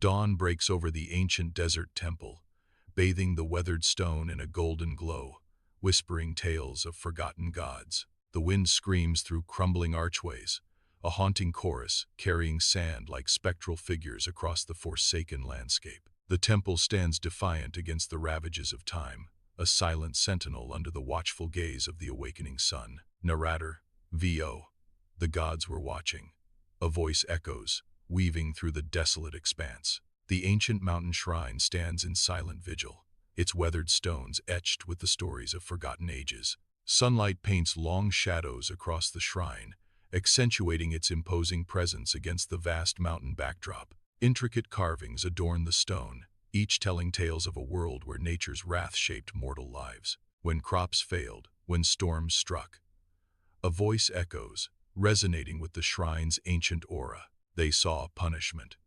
Dawn breaks over the ancient desert temple, bathing the weathered stone in a golden glow, whispering tales of forgotten gods. The wind screams through crumbling archways, a haunting chorus carrying sand like spectral figures across the forsaken landscape. The temple stands defiant against the ravages of time, a silent sentinel under the watchful gaze of the awakening sun. Narrator, VO. The gods were watching. A voice echoes, weaving through the desolate expanse. The ancient mountain shrine stands in silent vigil, its weathered stones etched with the stories of forgotten ages. Sunlight paints long shadows across the shrine, accentuating its imposing presence against the vast mountain backdrop. Intricate carvings adorn the stone, each telling tales of a world where nature's wrath shaped mortal lives. When crops failed, when storms struck, a voice echoes, resonating with the shrine's ancient aura. They saw punishment.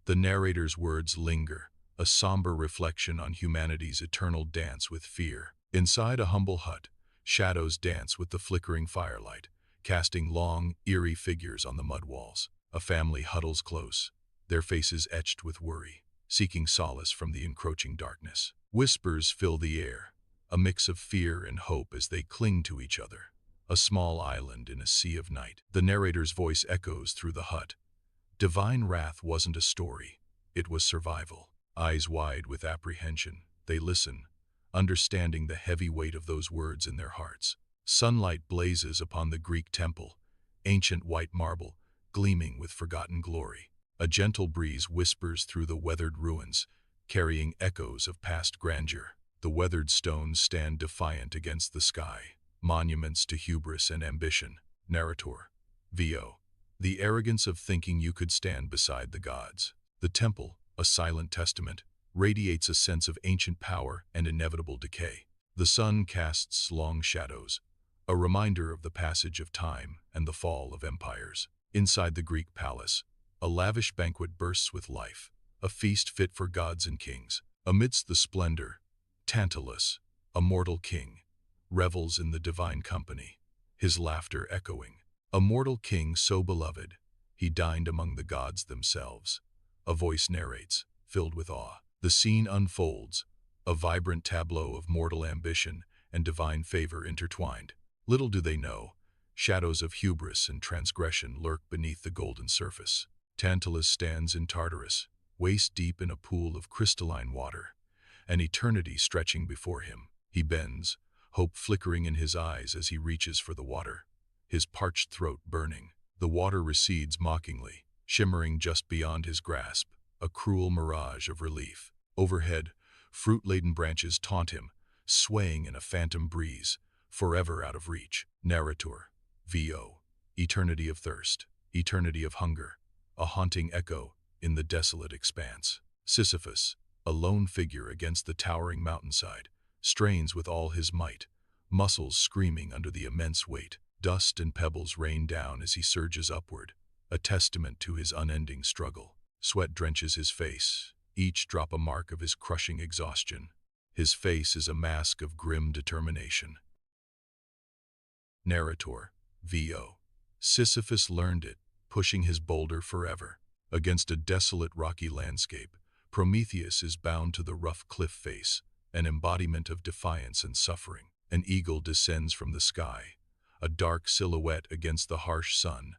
The narrator's words linger, a somber reflection on humanity's eternal dance with fear. Inside a humble hut, shadows dance with the flickering firelight, casting long, eerie figures on the mud walls. A family huddles close, their faces etched with worry, seeking solace from the encroaching darkness. Whispers fill the air, a mix of fear and hope as they cling to each other. A small island in a sea of night. The narrator's voice echoes through the hut. Divine wrath wasn't a story, it was survival. Eyes wide with apprehension, they listen, understanding the heavy weight of those words in their hearts. Sunlight blazes upon the Greek temple, ancient white marble, gleaming with forgotten glory. A gentle breeze whispers through the weathered ruins, carrying echoes of past grandeur. The weathered stones stand defiant against the sky, monuments to hubris and ambition. Narrator, VO. The arrogance of thinking you could stand beside the gods. The temple, a silent testament, radiates a sense of ancient power and inevitable decay. The sun casts long shadows, a reminder of the passage of time and the fall of empires. Inside the Greek palace, a lavish banquet bursts with life, a feast fit for gods and kings. Amidst the splendor, Tantalus, a mortal king, revels in the divine company, his laughter echoing. A mortal king so beloved, he dined among the gods themselves. A voice narrates, filled with awe. The scene unfolds, a vibrant tableau of mortal ambition and divine favor intertwined. Little do they know, shadows of hubris and transgression lurk beneath the golden surface. Tantalus stands in Tartarus, waist-deep in a pool of crystalline water, an eternity stretching before him. He bends, hope flickering in his eyes as he reaches for the water, his parched throat burning. The water recedes mockingly, shimmering just beyond his grasp, a cruel mirage of relief. Overhead, fruit-laden branches taunt him, swaying in a phantom breeze, forever out of reach. Narrator, VO. Eternity of thirst, eternity of hunger, a haunting echo in the desolate expanse. Sisyphus, a lone figure against the towering mountainside, strains with all his might, muscles screaming under the immense weight. Dust and pebbles rain down as he surges upward, a testament to his unending struggle. Sweat drenches his face, each drop a mark of his crushing exhaustion. His face is a mask of grim determination. Narrator, VO. Sisyphus learned it, pushing his boulder forever. Against a desolate rocky landscape, Prometheus is bound to the rough cliff face, an embodiment of defiance and suffering. An eagle descends from the sky, a dark silhouette against the harsh sun,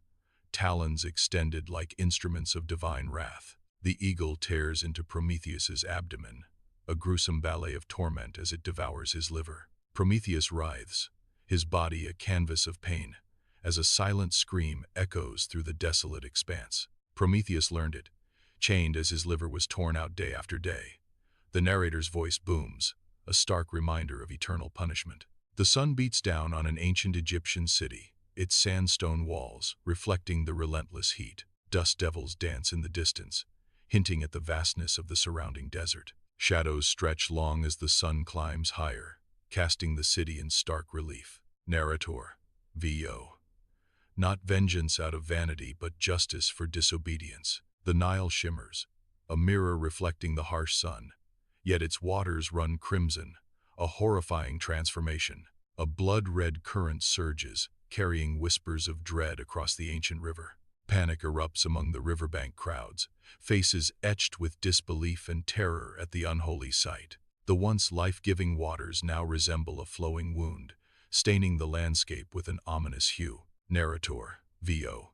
talons extended like instruments of divine wrath. The eagle tears into Prometheus's abdomen, a gruesome ballet of torment as it devours his liver. Prometheus writhes, his body a canvas of pain, as a silent scream echoes through the desolate expanse. Prometheus learned it, chained as his liver was torn out day after day. The narrator's voice booms, a stark reminder of eternal punishment. The sun beats down on an ancient Egyptian city, its sandstone walls reflecting the relentless heat. Dust devils dance in the distance, hinting at the vastness of the surrounding desert. Shadows stretch long as the sun climbs higher, casting the city in stark relief. Narrator, VO. Not vengeance out of vanity, but justice for disobedience. The Nile shimmers, a mirror reflecting the harsh sun, yet its waters run crimson, a horrifying transformation. A blood-red current surges, carrying whispers of dread across the ancient river. Panic erupts among the riverbank crowds, faces etched with disbelief and terror at the unholy sight. The once life-giving waters now resemble a flowing wound, staining the landscape with an ominous hue. Narrator, VO.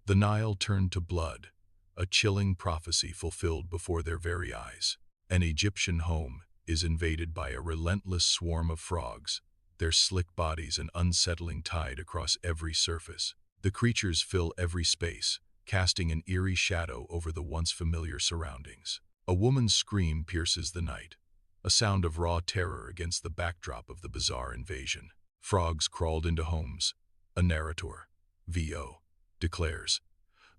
The Nile turned to blood, a chilling prophecy fulfilled before their very eyes. An Egyptian home is invaded by a relentless swarm of frogs, their slick bodies an unsettling tide across every surface. The creatures fill every space, casting an eerie shadow over the once familiar surroundings. A woman's scream pierces the night, a sound of raw terror against the backdrop of the bizarre invasion. Frogs crawled into homes, a narrator, VO, declares,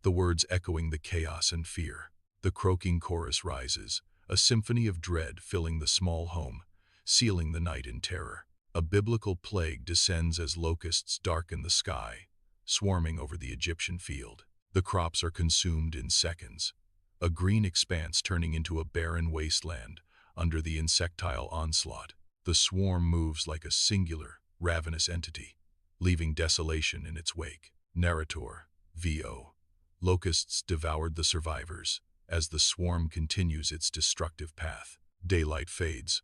the words echoing the chaos and fear. The croaking chorus rises, a symphony of dread filling the small home, sealing the night in terror. A biblical plague descends as locusts darken the sky, swarming over the Egyptian field. The crops are consumed in seconds, a green expanse turning into a barren wasteland under the insectile onslaught. The swarm moves like a singular, ravenous entity, leaving desolation in its wake. Narrator, VO. Locusts devoured the survivors as the swarm continues its destructive path. Daylight fades.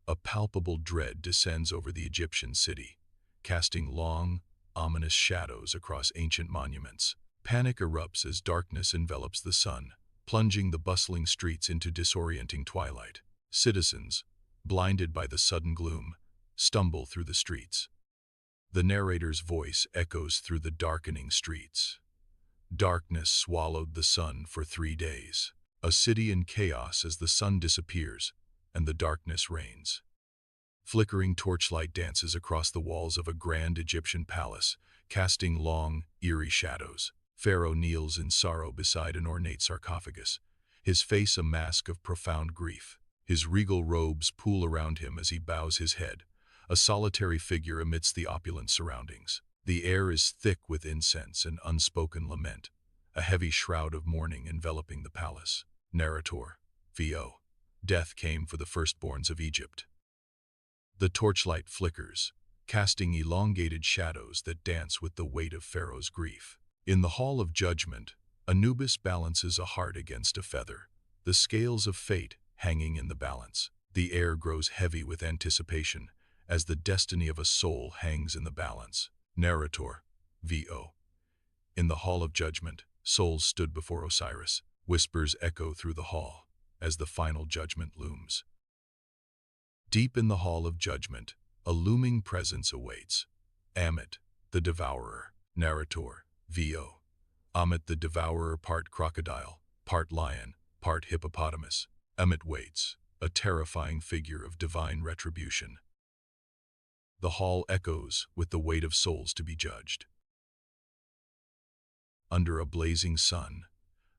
A palpable dread descends over the Egyptian city, casting long, ominous shadows across ancient monuments. Panic erupts as darkness envelops the sun, plunging the bustling streets into disorienting twilight. Citizens, blinded by the sudden gloom, stumble through the streets. The narrator's voice echoes through the darkening streets. Darkness swallowed the sun for 3 days. A city in chaos as the sun disappears and the darkness reigns. Flickering torchlight dances across the walls of a grand Egyptian palace, casting long, eerie shadows. Pharaoh kneels in sorrow beside an ornate sarcophagus, his face a mask of profound grief. His regal robes pool around him as he bows his head, a solitary figure amidst the opulent surroundings. The air is thick with incense and unspoken lament, a heavy shroud of mourning enveloping the palace. Narrator, VO. Death came for the firstborns of Egypt. The torchlight flickers, casting elongated shadows that dance with the weight of Pharaoh's grief. In the Hall of Judgment, Anubis balances a heart against a feather, the scales of fate hanging in the balance. The air grows heavy with anticipation as the destiny of a soul hangs in the balance. Narrator, VO. In the Hall of Judgment, souls stood before Osiris. Whispers echo through the hall as the final judgment looms. Deep in the Hall of Judgment, a looming presence awaits. Ammit, the Devourer. Narrator, VO. Ammit the Devourer, part crocodile, part lion, part hippopotamus. Ammit waits, a terrifying figure of divine retribution. The hall echoes with the weight of souls to be judged. Under a blazing sun,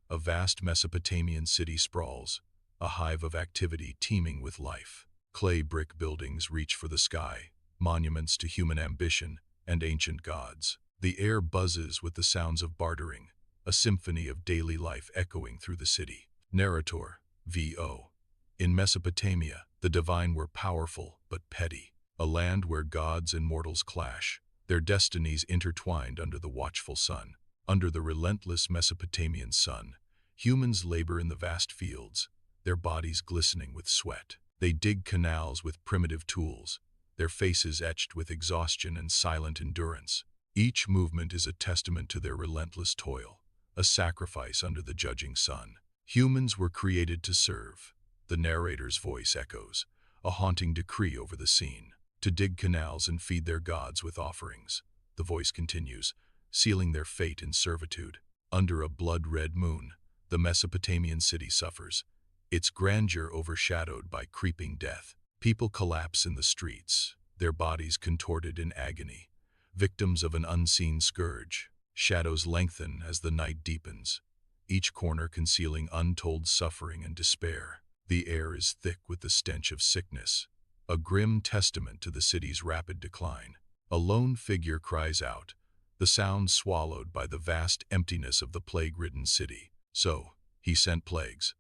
a vast Mesopotamian city sprawls, a hive of activity teeming with life. Clay brick buildings reach for the sky, monuments to human ambition and ancient gods. The air buzzes with the sounds of bartering, a symphony of daily life echoing through the city. Narrator, VO. In Mesopotamia, the divine were powerful but petty, a land where gods and mortals clash, their destinies intertwined under the watchful sun. Under the relentless Mesopotamian sun, humans labor in the vast fields, their bodies glistening with sweat. They dig canals with primitive tools, their faces etched with exhaustion and silent endurance. Each movement is a testament to their relentless toil, a sacrifice under the judging sun. Humans were created to serve, the narrator's voice echoes, a haunting decree over the scene. To dig canals and feed their gods with offerings, the voice continues, sealing their fate in servitude. Under a blood-red moon, the Mesopotamian city suffers, its grandeur overshadowed by creeping death. People collapse in the streets, their bodies contorted in agony, victims of an unseen scourge. Shadows lengthen as the night deepens, each corner concealing untold suffering and despair. The air is thick with the stench of sickness, a grim testament to the city's rapid decline. A lone figure cries out, the sound swallowed by the vast emptiness of the plague-ridden city. So, he sent plagues,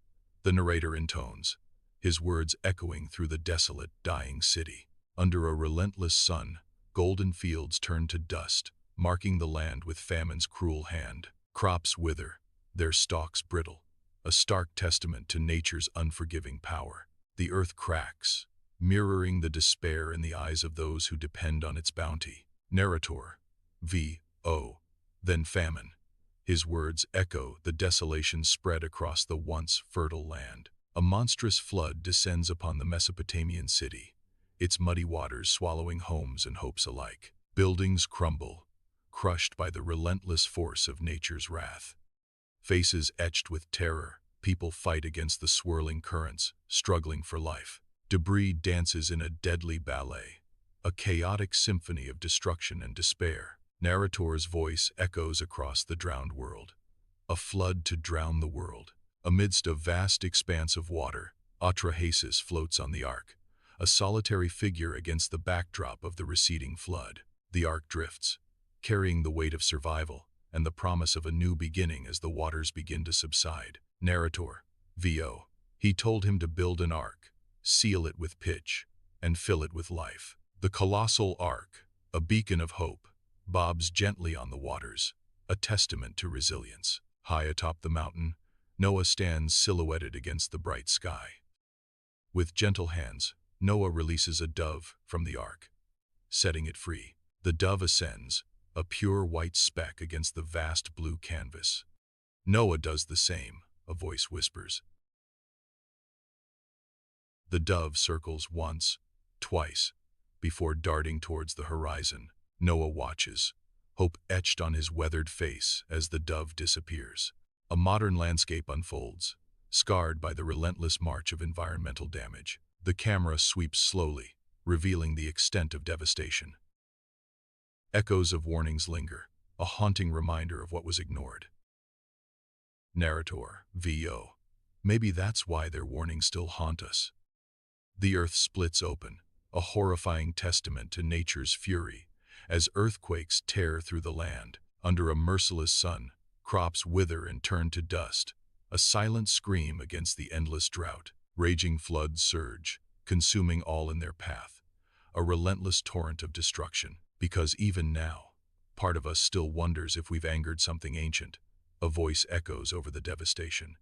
the narrator intones, his words echoing through the desolate, dying city. Under a relentless sun, golden fields turn to dust, marking the land with famine's cruel hand. Crops wither, their stalks brittle, a stark testament to nature's unforgiving power. The earth cracks, mirroring the despair in the eyes of those who depend on its bounty. Narrator, V.O. Then famine. His words echo the desolation spread across the once fertile land. A monstrous flood descends upon the Mesopotamian city, its muddy waters swallowing homes and hopes alike. Buildings crumble, crushed by the relentless force of nature's wrath. Faces etched with terror, people fight against the swirling currents, struggling for life. Debris dances in a deadly ballet, a chaotic symphony of destruction and despair. Narrator's voice echoes across the drowned world. A flood to drown the world. Amidst a vast expanse of water, Atrahasis floats on the ark, a solitary figure against the backdrop of the receding flood. The ark drifts, carrying the weight of survival and the promise of a new beginning as the waters begin to subside. Narrator, V.O. He told him to build an ark, seal it with pitch, and fill it with life. The colossal ark, a beacon of hope, bobs gently on the waters, a testament to resilience. High atop the mountain, Noah stands silhouetted against the bright sky. With gentle hands, Noah releases a dove from the ark, setting it free. The dove ascends, a pure white speck against the vast blue canvas. Noah does the same, a voice whispers. The dove circles once, twice, before darting towards the horizon. Noah watches, hope etched on his weathered face as the dove disappears. A modern landscape unfolds, scarred by the relentless march of environmental damage. The camera sweeps slowly, revealing the extent of devastation. Echoes of warnings linger, a haunting reminder of what was ignored. Narrator, V.O. Maybe that's why their warnings still haunt us. The earth splits open, a horrifying testament to nature's fury, as earthquakes tear through the land. Under a merciless sun, crops wither and turn to dust, a silent scream against the endless drought. Raging floods surge, consuming all in their path, a relentless torrent of destruction. Because even now, part of us still wonders if we've angered something ancient. A voice echoes over the devastation.